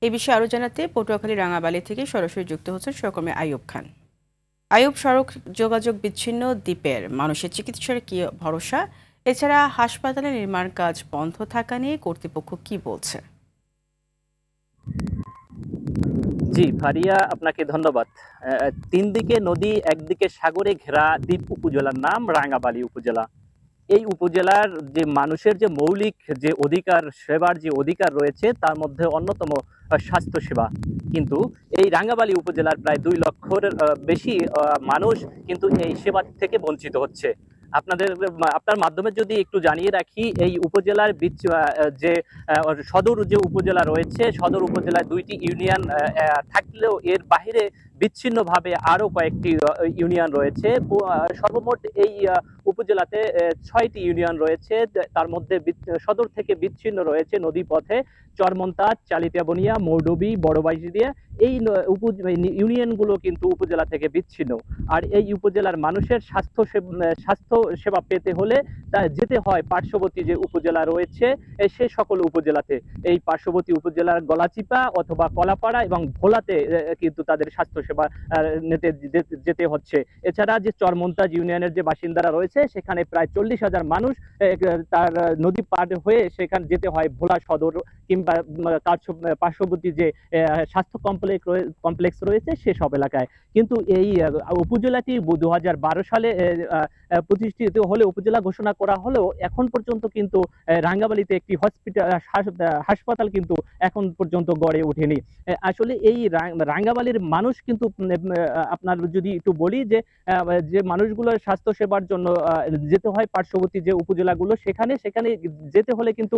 এই বিষয়ে আরও জানাতে পটুয়াখালী রাঙাবালি থেকে সরাসরি যুক্ত হচ্ছেন সহকর্মী আইয়ুব খান। আইয়ুব, সড়ক যোগাযোগ বিচ্ছিন্ন দ্বীপের মানুষের চিকিৎসার কি ভরসা? এছাড়া হাসপাতালে নির্মাণ কাজ বন্ধ থাকা নিয়ে কর্তৃপক্ষ কি বলছে? জি ফারিয়া, আপনাকে ধন্যবাদ। তিন দিকে নদী, একদিকে সাগরে ঘেরা দ্বীপ উপজেলার নাম রাঙাবালি উপজেলা। এই উপজেলার যে মানুষের যে মৌলিক যে অধিকার, সেবার যে অধিকার রয়েছে তার মধ্যে অন্যতম স্বাস্থ্য সেবা। কিন্তু এই রাঙাবালি উপজেলার প্রায় 2 লক্ষের বেশি মানুষ কিন্তু এই সেবা থেকে বঞ্চিত হচ্ছে। আপনার মাধ্যমে যদি একটু জানিয়ে রাখি, এই উপজেলার যে সদর যে উপজেলা রয়েছে, সদর উপজেলায় 2টি ইউনিয়ন থাকলেও এর বাহিরে বিচ্ছিন্নভাবে আরো কয়েকটি ইউনিয়ন রয়েছে। সর্বমোট এই উপজেলাতে 6টি ইউনিয়ন রয়েছে। তার মধ্যে সদর থেকে বিচ্ছিন্ন রয়েছে নদী পথে চরমন্তাজ, চালিতিয়াবনিয়া, মৌডবি, বড়বাইশদিয়া। এই ইউনিয়নগুলো কিন্তু উপজেলা থেকে বিচ্ছিন্ন। আর এই উপজেলার মানুষের স্বাস্থ্য সেবা পেতে হলে তা যেতে হয় পার্শ্ববর্তী যে উপজেলা রয়েছে সে সকল উপজেলাতে। এই পার্শ্ববর্তী উপজেলার গলাচিপা অথবা কলাপাড়া এবং ভোলাতে কিন্তু তাদের স্বাস্থ্য সেবা নিতে যেতে হচ্ছে। এছাড়া যে চরমন্তাজ ইউনিয়নের যে বাসিন্দারা রয়েছে সেখানে প্রায় 40,000 মানুষ তার নদী পার হয়ে সেখানে যেতে হয় ভোলা সদর কিংবা পার্শ্ববর্তী যে স্বাস্থ্য কমপ্লেক্স রয়েছে সেসব এলাকায়। কিন্তু এই উপজেলাটি 2012 সালে প্রতিষ্ঠিত হলে, উপজেলা ঘোষণা করা হলেও এখন পর্যন্ত কিন্তু রাঙ্গাবালিতে একটি হাসপাতাল কিন্তু এখন পর্যন্ত গড়ে ওঠেনি। আসলে এই রাঙ্গাবালির মানুষ কিন্তু আপনার যদি একটু বলি যে মানুষগুলোর স্বাস্থ্য সেবার জন্য যেতে হয় পার্শ্ববর্তী যে উপজেলাগুলো, সেখানে যেতে হলে কিন্তু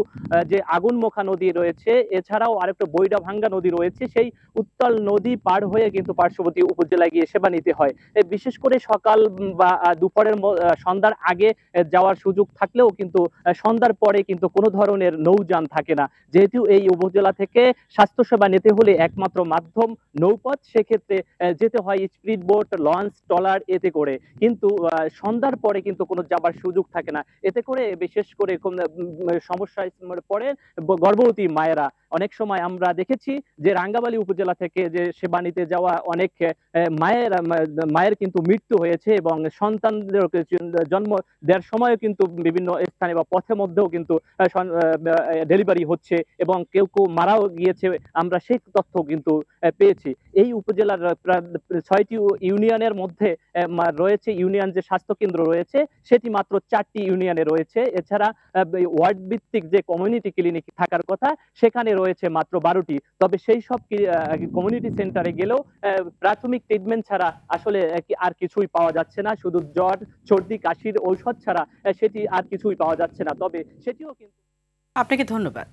যে আগুনমুখা নদী রয়েছে, এছাড়াও আরেকটা বৈডাভাঙ্গা নদী রয়েছে, সেই উত্তাল নদী পার হয়ে কিন্তু পার্শ্ববর্তী উপজেলায় গিয়ে সেবা নিতে হয়। বিশেষ করে সকাল বা দুপুরের সন্ধ্যার আগে যাওয়ার সুযোগ থাকলেও কিন্তু সন্ধ্যার পরে কিন্তু কোনো ধরনের নৌযান থাকে না। যেহেতু এই উপজেলা থেকে স্বাস্থ্যসেবা নিতে হলে একমাত্র মাধ্যম নৌপথ, সেক্ষেত্রে যেতে হয় স্পিড বোট, লঞ্চ, ট্রলার এতে করে। কিন্তু সন্ধ্যার পরে কিন্তু কোনো যাবার সুযোগ থাকে না। এতে করে বিশেষ করে সমস্যায় পড়ে গর্ভবতী মায়েরা। অনেক সময় আমরা দেখেছি যে রাঙ্গাবালি উপজেলা থেকে যে সেবা নিতে যাওয়া অনেক মায়ের কিন্তু মৃত্যু হয়েছে এবং সন্তানদের জন্ম দেওয়ার সময়ও কিন্তু বিভিন্ন স্থানে বা পথের মধ্যেও কিন্তু ডেলিভারি হচ্ছে এবং কেউ মারাও গিয়েছে। আমরা সেই তথ্য কিন্তু পেয়েছি। এই উপজেলার 6টি ইউনিয়নের মধ্যে রয়েছে ইউনিয়ন যে স্বাস্থ্য কেন্দ্র রয়েছে সেটি মাত্র 4টি ইউনিয়নে রয়েছে। এছাড়া ওয়ার্ড ভিত্তিক যে কমিউনিটি ক্লিনিক থাকার কথা সেখানে রয়েছে মাত্র 12টি। তবে সেই সব কমিউনিটি সেন্টারে গেলেও প্রাথমিক ট্রিটমেন্ট ছাড়া আসলে আর কিছুই পাওয়া যাচ্ছে না। শুধু জ্বর, সর্দি, কাশির ঔষধ ছাড়া সেটি আর কিছুই পাওয়া যাচ্ছে না। তবে সেটিও কিন্তু। আপনাকে ধন্যবাদ।